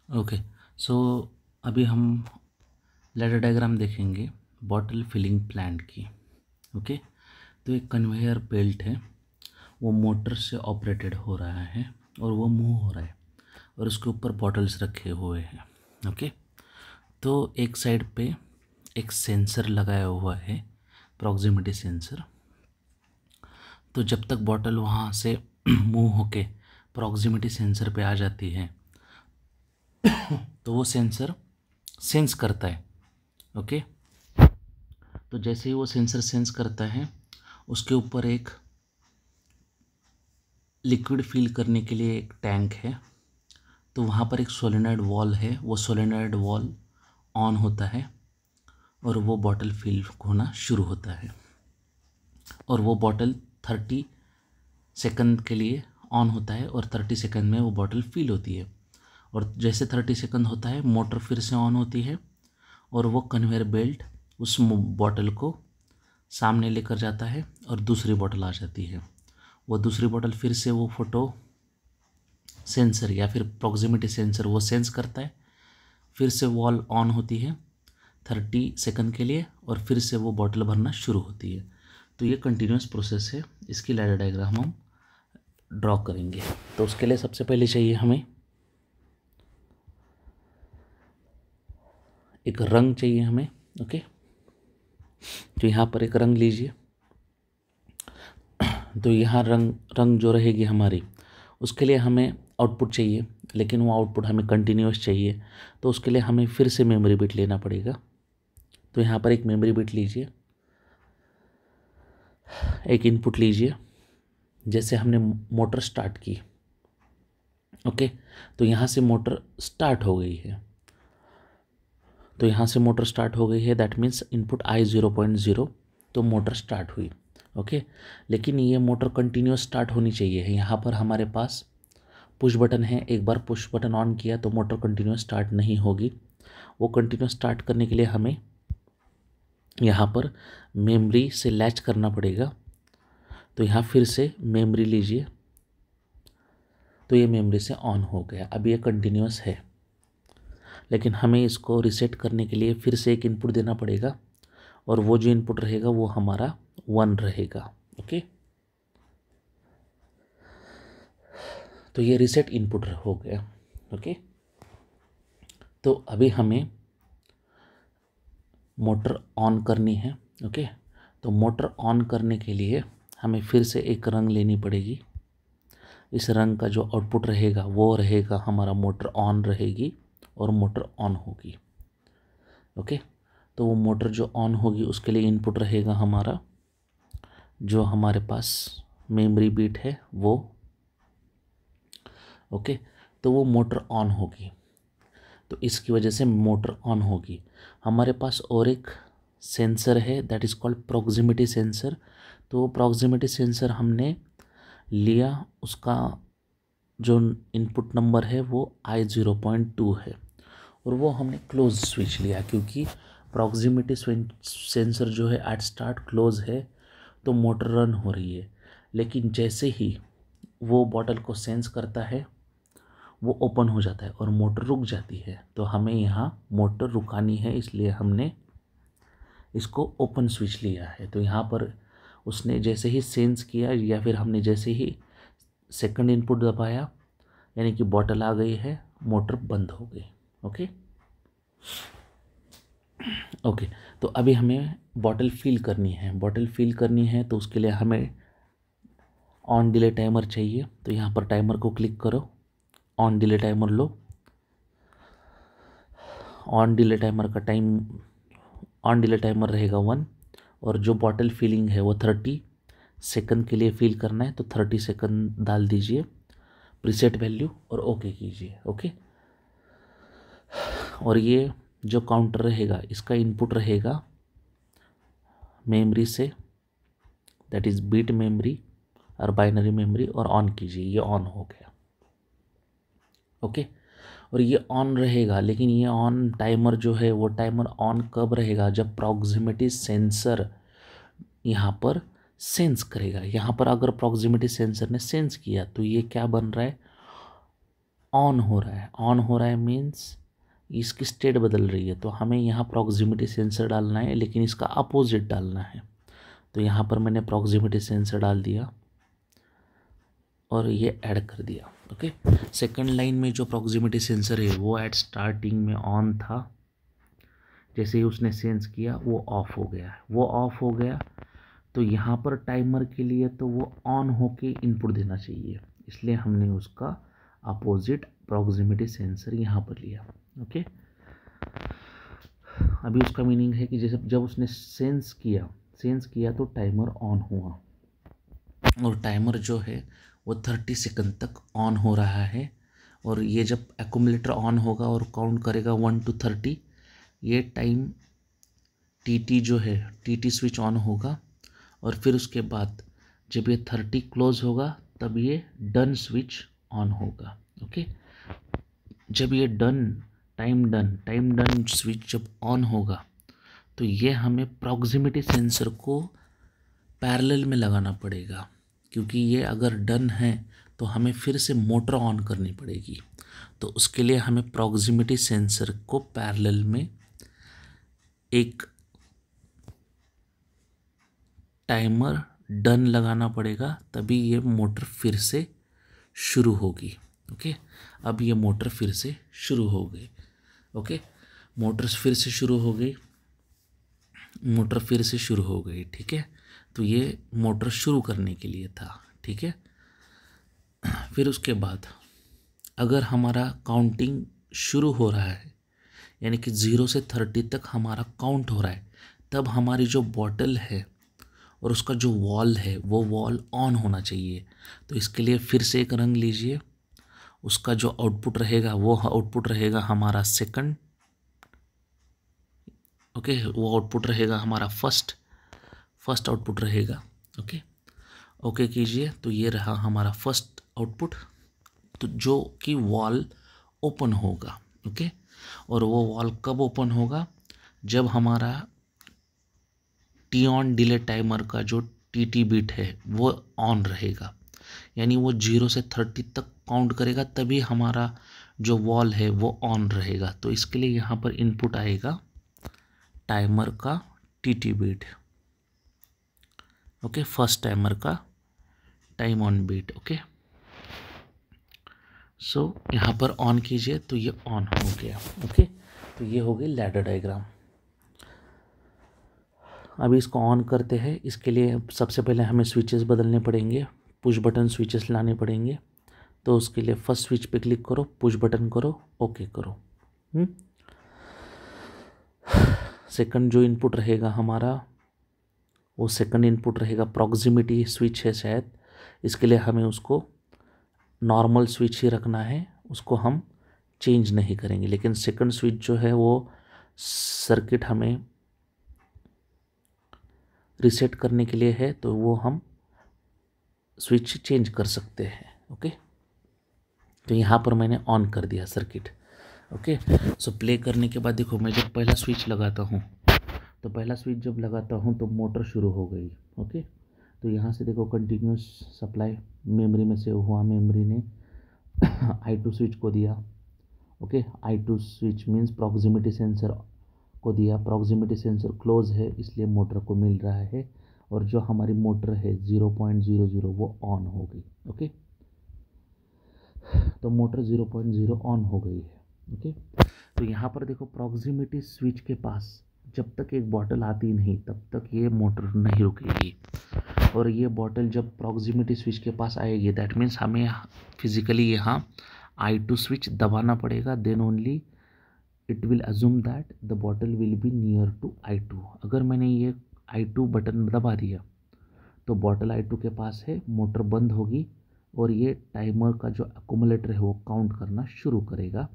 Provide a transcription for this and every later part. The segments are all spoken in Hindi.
ओके। सो अभी हम लैडर डायग्राम देखेंगे बॉटल फिलिंग प्लांट की। ओके। तो एक कन्वेयर बेल्ट है, वो मोटर से ऑपरेटेड हो रहा है और वो मूव हो रहा है और उसके ऊपर बॉटल्स रखे हुए हैं। ओके। तो एक साइड पे एक सेंसर लगाया हुआ है, प्रॉक्सिमिटी सेंसर। तो जब तक बॉटल वहाँ से मूव होके प्रॉक्सिमिटी सेंसर पे आ जाती है तो वो सेंसर सेंस करता है। ओके। तो जैसे ही वो सेंसर सेंस करता है, उसके ऊपर एक लिक्विड फिल करने के लिए एक टैंक है। तो वहाँ पर एक सोलेनॉइड वॉल है, वो सोलेनॉइड वॉल ऑन होता है और वो बॉटल फिल होना शुरू होता है। और वो बॉटल 30 सेकंड के लिए ऑन होता है और 30 सेकंड में वो बॉटल फिल होती है। और जैसे 30 सेकंड होता है, मोटर फिर से ऑन होती है और वो कन्वेयर बेल्ट उस बॉटल को सामने लेकर जाता है और दूसरी बॉटल आ जाती है। वो दूसरी बॉटल फिर से वो फोटो सेंसर या फिर प्रॉक्सिमिटी सेंसर वो सेंस करता है, फिर से वॉल ऑन होती है 30 सेकंड के लिए और फिर से वो बॉटल भरना शुरू होती है। तो ये कंटिन्यूस प्रोसेस है। इसकी लैडर डायग्राम हम ड्रॉ करेंगे। तो उसके लिए सबसे पहले चाहिए हमें एक रंग चाहिए हमें। ओके। तो यहाँ पर एक रंग लीजिए। तो यहाँ रंग जो रहेगी हमारी, उसके लिए हमें आउटपुट चाहिए, लेकिन वो आउटपुट हमें कंटिन्यूस चाहिए। तो उसके लिए हमें फिर से मेमोरी बिट लेना पड़ेगा। तो यहाँ पर एक मेमोरी बिट लीजिए, एक इनपुट लीजिए। जैसे हमने मोटर स्टार्ट की, ओके, तो यहाँ से मोटर स्टार्ट हो गई है। तो यहाँ से मोटर स्टार्ट हो गई है, दैट मीन्स इनपुट आई 0.0, तो मोटर स्टार्ट हुई। ओके। लेकिन ये मोटर कंटिन्यूस स्टार्ट होनी चाहिए। यहाँ पर हमारे पास पुश बटन है, एक बार पुश बटन ऑन किया तो मोटर कंटिन्यूस स्टार्ट नहीं होगी। वो कंटिन्यूस स्टार्ट करने के लिए हमें यहाँ पर मेमोरी से लैच करना पड़ेगा। तो यहाँ फिर से मेमोरी लीजिए। तो ये मेमोरी से ऑन हो गया। अब ये कंटिन्यूस है, लेकिन हमें इसको रीसेट करने के लिए फिर से एक इनपुट देना पड़ेगा और वो जो इनपुट रहेगा वो हमारा 1 रहेगा। ओके। तो ये रीसेट इनपुट हो गया। ओके। तो अभी हमें मोटर ऑन करनी है। ओके। तो मोटर ऑन करने के लिए हमें फिर से एक रंग लेनी पड़ेगी। इस रंग का जो आउटपुट रहेगा वो रहेगा हमारा मोटर ऑन रहेगी और मोटर ऑन होगी। ओके। तो वो मोटर जो ऑन होगी उसके लिए इनपुट रहेगा हमारा, जो हमारे पास मेमोरी बिट है वो। ओके। तो वो मोटर ऑन होगी, तो इसकी वजह से मोटर ऑन होगी। हमारे पास और एक सेंसर है, that is called proximity sensor. तो प्रॉक्सिमिटी सेंसर हमने लिया, उसका जो इनपुट नंबर है वो I0.2 है और वो हमने क्लोज स्विच लिया, क्योंकि प्रॉक्सिमिटी सेंसर जो है एट स्टार्ट क्लोज है, तो मोटर रन हो रही है। लेकिन जैसे ही वो बॉटल को सेंस करता है वो ओपन हो जाता है और मोटर रुक जाती है। तो हमें यहाँ मोटर रुकानी है, इसलिए हमने इसको ओपन स्विच लिया है। तो यहाँ पर उसने जैसे ही सेंस किया या फिर हमने जैसे ही सेकंड इनपुट दबाया, यानी कि बॉटल आ गई है, मोटर बंद हो गई। ओके। ओके। तो अभी हमें बॉटल फिल करनी है। बॉटल फिल करनी है तो उसके लिए हमें ऑन डिले टाइमर चाहिए। तो यहाँ पर टाइमर को क्लिक करो, on delay timer low. On delay timer का टाइम, ऑन डिले टाइमर रहेगा 1 और जो बॉटल फिलिंग है वो 30 सेकंड के लिए फिल करना है। तो 30 सेकंड डाल दीजिए प्रीसेट वैल्यू और ओके कीजिए। ओके। और ये जो काउंटर रहेगा इसका इनपुट रहेगा मेमोरी से, दैट इज़ बिट मेमोरी और बाइनरी मेमोरी, और ऑन कीजिए। ये ऑन हो गया। ओके। और ये ऑन रहेगा, लेकिन ये ऑन टाइमर जो है वो टाइमर ऑन कब रहेगा, जब प्रॉक्सिमिटी सेंसर यहाँ पर सेंस करेगा। यहाँ पर अगर प्रॉक्सिमिटी सेंसर ने सेंस किया तो ये क्या बन रहा है, ऑन हो रहा है, ऑन हो रहा है मीन्स इसकी स्टेट बदल रही है, तो हमें यहाँ प्रॉक्सिमिटी सेंसर डालना है, लेकिन इसका अपोजिट डालना है। तो यहाँ पर मैंने प्रॉक्सिमिटी सेंसर डाल दिया और ये ऐड कर दिया। ओके, सेकंड लाइन में जो प्रॉक्सिमिटी सेंसर है वो एट स्टार्टिंग में ऑन था, जैसे ही उसने सेंस किया वो ऑफ हो गया, वो ऑफ हो गया। तो यहाँ पर टाइमर के लिए तो वो ऑन होके इनपुट देना चाहिए, इसलिए हमने उसका अपोजिट प्रॉक्सिमिटी सेंसर यहाँ पर लिया। ओके, अभी उसका मीनिंग है कि जैसे जब उसने सेंस किया तो टाइमर ऑन हुआ, और टाइमर जो है वो 30 सेकंड तक ऑन हो रहा है। और ये जब एक्यूमुलेटर ऑन होगा और काउंट करेगा 1 to 30, ये टाइम टीटी जो है, टीटी स्विच ऑन होगा, और फिर उसके बाद जब ये 30 क्लोज होगा तब ये डन स्विच ऑन होगा। ओके, जब ये टाइम डन स्विच जब ऑन होगा तो ये हमें प्रॉक्सिमिटी सेंसर को पैरेलल में लगाना पड़ेगा, क्योंकि ये अगर डन है तो हमें फिर से मोटर ऑन करनी पड़ेगी। तो उसके लिए हमें प्रॉक्सिमिटी सेंसर को पैरेलल में एक टाइमर डन लगाना पड़ेगा, तभी ये मोटर फिर से शुरू होगी। ओके, अब ये मोटर फिर से शुरू हो गई। ओके, मोटर फिर से शुरू हो गई, ठीक है। तो ये मोटर शुरू करने के लिए था, ठीक है। फिर उसके बाद अगर हमारा काउंटिंग शुरू हो रहा है, यानी कि 0 से 30 तक हमारा काउंट हो रहा है, तब हमारी जो बॉटल है और उसका जो वॉल है वो वॉल ऑन होना चाहिए। तो इसके लिए फिर से एक रंग लीजिए, उसका जो आउटपुट रहेगा वो आउटपुट रहेगा हमारा सेकंड। ओके, वो आउटपुट रहेगा हमारा फर्स्ट आउटपुट रहेगा। ओके, ओके कीजिए, तो ये रहा हमारा फर्स्ट आउटपुट, तो जो कि वॉल ओपन होगा। ओके, और वो वॉल कब ओपन होगा, जब हमारा टी ऑन डिले टाइमर का जो टीटी बिट है वो ऑन रहेगा, यानी वो 0 से 30 तक काउंट करेगा, तभी हमारा जो वॉल है वो ऑन रहेगा। तो इसके लिए यहाँ पर इनपुट आएगा टाइमर का TT bit. Okay, first timer का टाइम ऑन बिट। ओके, सो यहाँ पर ऑन कीजिए तो ये ऑन हो गया। ओके, तो ये हो गई लैडर डायग्राम। अभी इसको ऑन करते हैं, इसके लिए सबसे पहले हमें स्विचेस बदलने पड़ेंगे, पुश बटन स्विचेस लाने पड़ेंगे। तो उसके लिए फर्स्ट स्विच पे क्लिक करो, पुश बटन करो, ओके करो। सेकंड जो इनपुट रहेगा हमारा, वो सेकंड इनपुट रहेगा प्रॉक्सिमिटी स्विच है शायद, इसके लिए हमें उसको नॉर्मल स्विच ही रखना है, उसको हम चेंज नहीं करेंगे। लेकिन सेकंड स्विच जो है वो सर्किट हमें रीसेट करने के लिए है, तो वो हम स्विच चेंज कर सकते हैं। ओके, तो यहाँ पर मैंने ऑन कर दिया सर्किट। ओके, सो प्ले करने के बाद देखो, मैं जब पहला स्विच लगाता हूँ तो पहला स्विच जब लगाता हूँ तो मोटर शुरू हो गई। ओके, तो यहाँ से देखो कंटिन्यूस सप्लाई मेमोरी में से हुआ, मेमोरी ने I2 स्विच को दिया। Okay, I2 switch means proximity sensor को दिया, प्रॉक्सिमिटी सेंसर क्लोज है इसलिए मोटर को मिल रहा है, और जो हमारी मोटर है 0.00 वो ऑन हो गई। ओके, तो मोटर 0.0 ऑन हो गई है। ओके, तो यहाँ पर देखो प्रॉक्सिमिटी स्विच के पास जब तक एक बॉटल आती नहीं तब तक ये मोटर नहीं रुकेगी, और ये बॉटल जब प्रॉक्सिमिटी स्विच के पास आएगी दैट मीन्स हमें फिजिकली यहाँ I2 स्विच दबाना पड़ेगा, then only it will assume that the bottle will be near to I2। अगर मैंने ये I2 बटन दबा दिया तो बॉटल I2 के पास है, मोटर बंद होगी, और ये टाइमर का जो एक्यूमुलेटर है वो काउंट करना शुरू करेगा,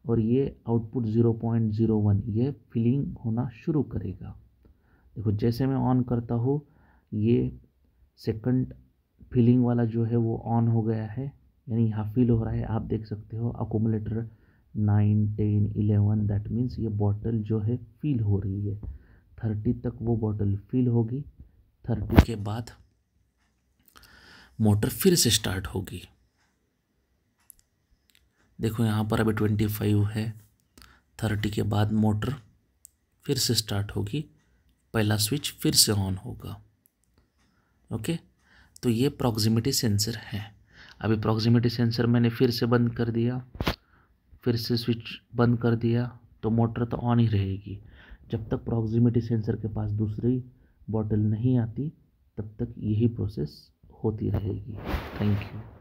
और ये आउटपुट 0.01 ये फिलिंग होना शुरू करेगा। देखो जैसे मैं ऑन करता हूँ ये सेकंड फिलिंग वाला जो है वो ऑन हो गया है, यानी यहाँ फिल हो रहा है, आप देख सकते हो एक्यूमुलेटर 9, 10, 11, दैट मीन्स ये बॉटल जो है फिल हो रही है। 30 तक वो बॉटल फिल होगी, 30 के बाद मोटर फिर से स्टार्ट होगी। देखो यहाँ पर अभी 25 है, 30 के बाद मोटर फिर से स्टार्ट होगी, पहला स्विच फिर से ऑन होगा। ओके, तो ये प्रॉक्सिमिटी सेंसर है। अभी प्रॉक्सिमिटी सेंसर मैंने फिर से बंद कर दिया, फिर से स्विच बंद कर दिया, तो मोटर तो ऑन ही रहेगी। जब तक प्रॉक्सिमिटी सेंसर के पास दूसरी बॉटल नहीं आती तब तक यही प्रोसेस होती रहेगी। Thank you.